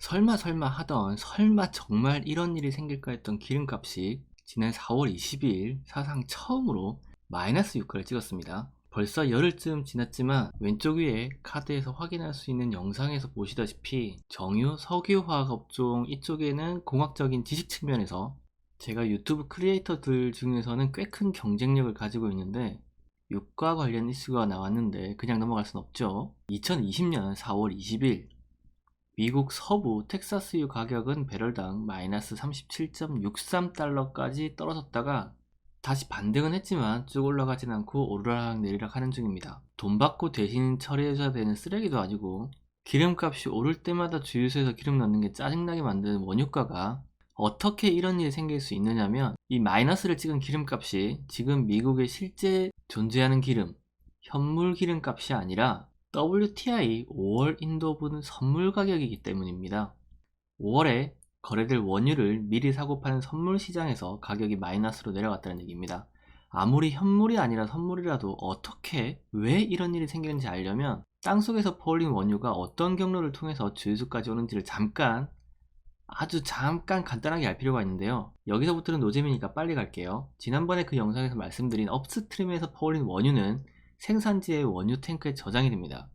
설마 하던 설마 정말 이런 일이 생길까 했던 기름값이 지난 4월 22일 사상 처음으로 마이너스 유가를 찍었습니다. 벌써 열흘쯤 지났지만 왼쪽 위에 카드에서 확인할 수 있는 영상에서 보시다시피 정유, 석유화학 업종 이쪽에는 공학적인 지식 측면에서 제가 유튜브 크리에이터들 중에서는 꽤 큰 경쟁력을 가지고 있는데 유가 관련 이슈가 나왔는데 그냥 넘어갈 순 없죠. 2020년 4월 20일 미국 서부 텍사스유 가격은 배럴당 마이너스 37.63달러까지 떨어졌다가 다시 반등은 했지만 쭉 올라가진 않고 오르락 내리락 하는 중입니다. 돈 받고 대신 처리해줘야 되는 쓰레기도 아니고 기름값이 오를 때마다 주유소에서 기름 넣는 게 짜증나게 만드는 원유가가 어떻게 이런 일이 생길 수 있느냐면 이 마이너스를 찍은 기름값이 지금 미국에 실제 존재하는 기름, 현물 기름값이 아니라 WTI 5월 인도분 선물 가격이기 때문입니다. 5월에 거래될 원유를 미리 사고 파는 선물 시장에서 가격이 마이너스로 내려갔다는 얘기입니다. 아무리 현물이 아니라 선물이라도 어떻게 왜 이런 일이 생기는지 알려면 땅속에서 퍼올린 원유가 어떤 경로를 통해서 주유소까지 오는지를 아주 잠깐 간단하게 알 필요가 있는데요. 여기서부터는 노잼이니까 빨리 갈게요. 지난번에 그 영상에서 말씀드린 업스트림에서 퍼올린 원유는 생산지의 원유 탱크에 저장이 됩니다.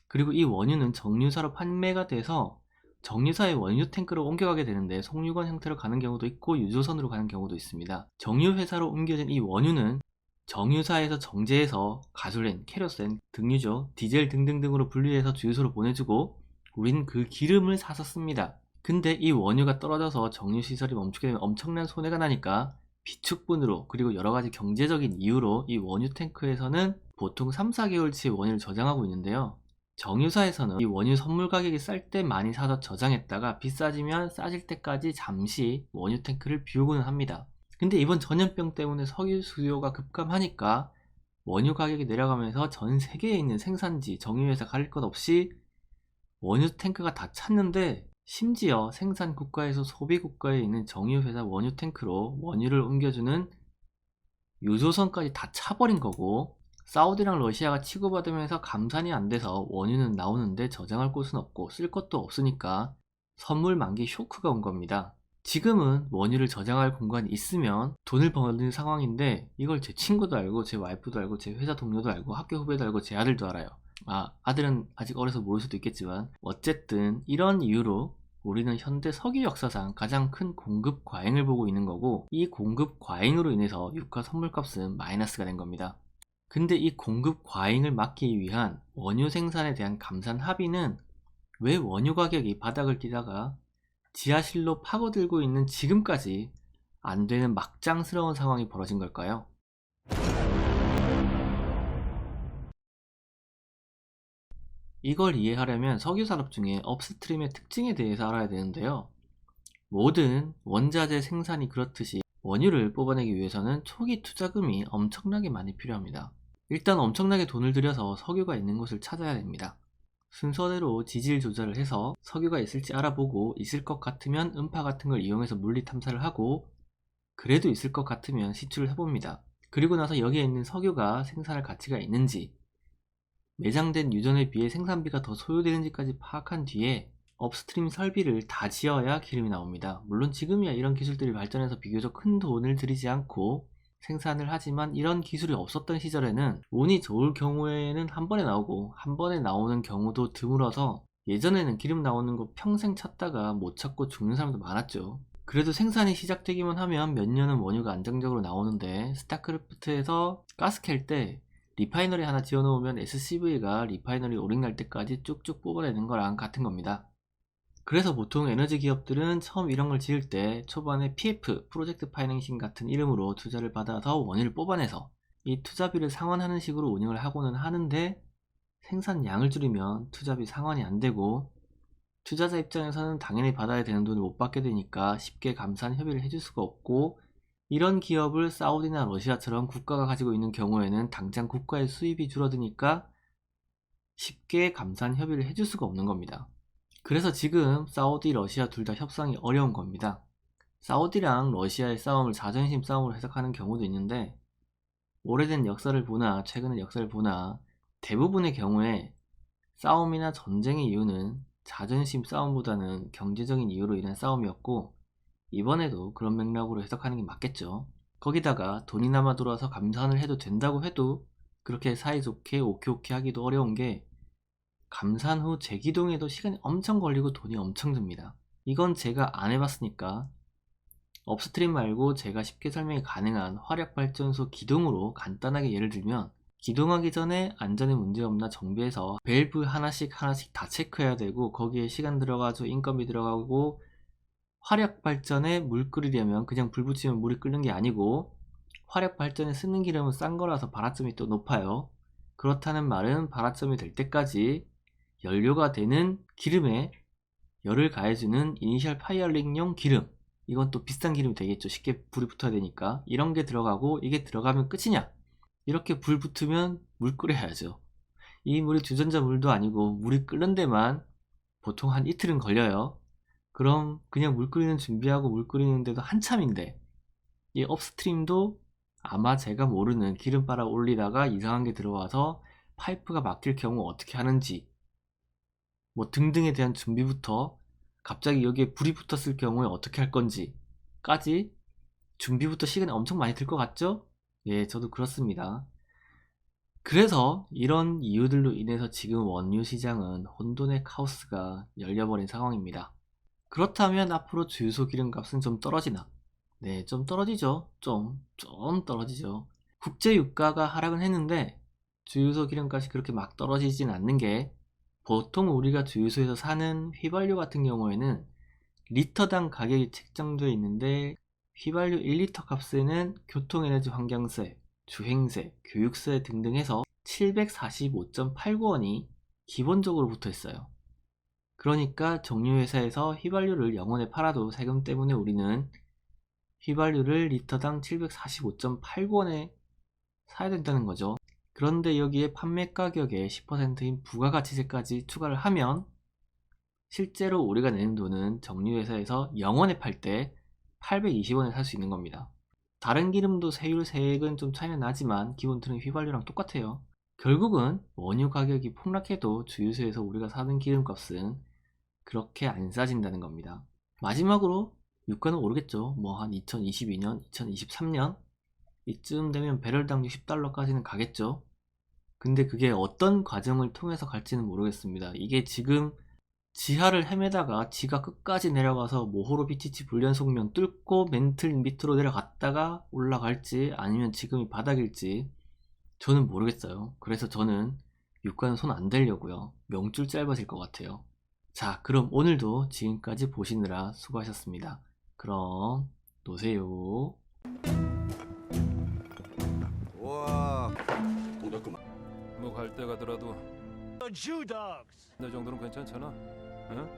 그리고 이 원유는 정유사로 판매가 돼서 정유사의 원유 탱크로 옮겨가게 되는데 송유관 형태로 가는 경우도 있고 유조선으로 가는 경우도 있습니다. 정유회사로 옮겨진 이 원유는 정유사에서 정제해서 가솔린, 케로센, 등유조, 디젤 등등등으로 분리해서 주유소로 보내주고 우린 그 기름을 사서 씁니다. 근데 이 원유가 떨어져서 정유시설이 멈추게 되면 엄청난 손해가 나니까 비축분으로 그리고 여러가지 경제적인 이유로 이 원유 탱크에서는 보통 3-4개월치의 원유를 저장하고 있는데요. 정유사에서는 이 원유 선물 가격이 쌀 때 많이 사서 저장했다가 비싸지면 싸질 때까지 잠시 원유 탱크를 비우고는 합니다. 근데 이번 전염병 때문에 석유 수요가 급감하니까 원유 가격이 내려가면서 전 세계에 있는 생산지 정유회사 가릴 것 없이 원유 탱크가 다 찼는데 심지어 생산 국가에서 소비 국가에 있는 정유회사 원유 탱크로 원유를 옮겨주는 유조선까지 다 차버린 거고 사우디랑 러시아가 치고받으면서 감산이 안 돼서 원유는 나오는데 저장할 곳은 없고 쓸 것도 없으니까 선물 만기 쇼크가 온 겁니다. 지금은 원유를 저장할 공간이 있으면 돈을 버는 상황인데 이걸 제 친구도 알고 제 와이프도 알고 제 회사 동료도 알고 학교 후배도 알고 제 아들도 알아요. 아들은 아직 어려서 모를 수도 있겠지만 어쨌든 이런 이유로 우리는 현대 석유 역사상 가장 큰 공급 과잉을 보고 있는 거고 이 공급 과잉으로 인해서 유가 선물값은 마이너스가 된 겁니다. 근데 이 공급 과잉을 막기 위한 원유 생산에 대한 감산 합의는 왜 원유 가격이 바닥을 뛰다가 지하실로 파고들고 있는 지금까지 안 되는 막장스러운 상황이 벌어진 걸까요? 이걸 이해하려면 석유산업 중에 업스트림의 특징에 대해서 알아야 되는데요. 모든 원자재 생산이 그렇듯이 원유를 뽑아내기 위해서는 초기 투자금이 엄청나게 많이 필요합니다. 일단 엄청나게 돈을 들여서 석유가 있는 곳을 찾아야 됩니다. 순서대로 지질 조절을 해서 석유가 있을지 알아보고 있을 것 같으면 음파 같은 걸 이용해서 물리 탐사를 하고 그래도 있을 것 같으면 시추를 해봅니다. 그리고 나서 여기에 있는 석유가 생산할 가치가 있는지 매장된 유전에 비해 생산비가 더 소요되는지까지 파악한 뒤에 업스트림 설비를 다 지어야 기름이 나옵니다. 물론 지금이야 이런 기술들이 발전해서 비교적 큰 돈을 들이지 않고 생산을 하지만 이런 기술이 없었던 시절에는 운이 좋을 경우에는 한 번에 나오고 한 번에 나오는 경우도 드물어서 예전에는 기름 나오는 거 평생 찾다가 못 찾고 죽는 사람도 많았죠. 그래도 생산이 시작되기만 하면 몇 년은 원유가 안정적으로 나오는데 스타크래프트에서 가스 캘 때 리파이너리 하나 지어놓으면 SCV가 리파이너리 오링 날 때까지 쭉쭉 뽑아내는 거랑 같은 겁니다. 그래서 보통 에너지 기업들은 처음 이런 걸 지을 때 초반에 PF, 프로젝트 파이낸싱 같은 이름으로 투자를 받아서 원유를 뽑아내서 이 투자비를 상환하는 식으로 운영을 하고는 하는데 생산량을 줄이면 투자비 상환이 안 되고 투자자 입장에서는 당연히 받아야 되는 돈을 못 받게 되니까 쉽게 감산 협의를 해줄 수가 없고 이런 기업을 사우디나 러시아처럼 국가가 가지고 있는 경우에는 당장 국가의 수입이 줄어드니까 쉽게 감산 협의를 해줄 수가 없는 겁니다. 그래서 지금 사우디, 러시아 둘 다 협상이 어려운 겁니다. 사우디랑 러시아의 싸움을 자존심 싸움으로 해석하는 경우도 있는데 오래된 역사를 보나 최근의 역사를 보나 대부분의 경우에 싸움이나 전쟁의 이유는 자존심 싸움보다는 경제적인 이유로 인한 싸움이었고, 이번에도 그런 맥락으로 해석하는 게 맞겠죠. 거기다가 돈이 남아 돌아서 감산을 해도 된다고 해도 그렇게 사이좋게 오케이 하기도 어려운 게, 감산 후 재기동에도 시간이 엄청 걸리고 돈이 엄청 듭니다. 이건 제가 안 해봤으니까 업스트림 말고 제가 쉽게 설명이 가능한 화력발전소 기동으로 간단하게 예를 들면, 기동하기 전에 안전에 문제 없나 정비해서 밸브 하나씩 다 체크해야 되고, 거기에 시간 들어가고 인건비 들어가고, 화력 발전에 물 끓이려면 그냥 불 붙이면 물이 끓는 게 아니고, 화력 발전에 쓰는 기름은 싼 거라서 발화점이 또 높아요. 그렇다는 말은 발화점이 될 때까지 연료가 되는 기름에 열을 가해주는 이니셜 파이어링용 기름, 이건 또 비싼 기름이 되겠죠. 쉽게 불이 붙어야 되니까. 이런 게 들어가고, 이게 들어가면 끝이냐? 이렇게 불 붙으면 물 끓여야죠. 이 물이 주전자 물도 아니고 물이 끓는 데만 보통 한 이틀은 걸려요. 그럼 그냥 물 끓이는 준비하고 물 끓이는데도 한참인데, 이 업스트림도 아마 제가 모르는 기름 빨아 올리다가 이상한 게 들어와서 파이프가 막힐 경우 어떻게 하는지, 뭐 등등에 대한 준비부터, 갑자기 여기에 불이 붙었을 경우에 어떻게 할 건지 까지 준비부터 시간이 엄청 많이 들 것 같죠? 예, 저도 그렇습니다. 그래서 이런 이유들로 인해서 지금 원유 시장은 혼돈의 카오스가 열려버린 상황입니다. 그렇다면 앞으로 주유소 기름값은 좀 떨어지나? 네, 좀 떨어지죠. 좀 떨어지죠. 국제 유가가 하락은 했는데 주유소 기름값이 그렇게 막 떨어지진 않는 게, 보통 우리가 주유소에서 사는 휘발유 같은 경우에는 리터당 가격이 책정되어 있는데, 휘발유 1리터 값에는 교통에너지 환경세, 주행세, 교육세 등등 해서 745.89원이 기본적으로 붙어 있어요. 그러니까 정유회사에서 휘발유를 영원에 팔아도 세금 때문에 우리는 휘발유를 리터당 745.89원에 사야 된다는 거죠. 그런데 여기에 판매 가격의 10%인 부가가치세까지 추가를 하면 실제로 우리가 내는 돈은 정유회사에서 영원에 팔 때 820원에 살 수 있는 겁니다. 다른 기름도 세율 세액은 좀 차이는 나지만 기본 틀은 휘발유랑 똑같아요. 결국은 원유 가격이 폭락해도 주유소에서 우리가 사는 기름값은 그렇게 안 싸진다는 겁니다. 마지막으로 유가는 오르겠죠. 뭐 한 2022년, 2023년 이쯤 되면 배럴당 60달러까지는 가겠죠. 근데 그게 어떤 과정을 통해서 갈지는 모르겠습니다. 이게 지금 지하를 헤매다가 지가 끝까지 내려가서 모호로 비치치 불연 속면 뚫고 멘틀 밑으로 내려갔다가 올라갈지, 아니면 지금이 바닥일지 저는 모르겠어요. 그래서 저는 유가는 손 안 대려고요. 명줄 짧아질 것 같아요. 자, 그럼 오늘도 지금까지 보시느라 수고하셨습니다. 그럼 노세요. 와, 동작구만. 뭐 갈 때 가더라도 내 정도는 괜찮잖아. 응?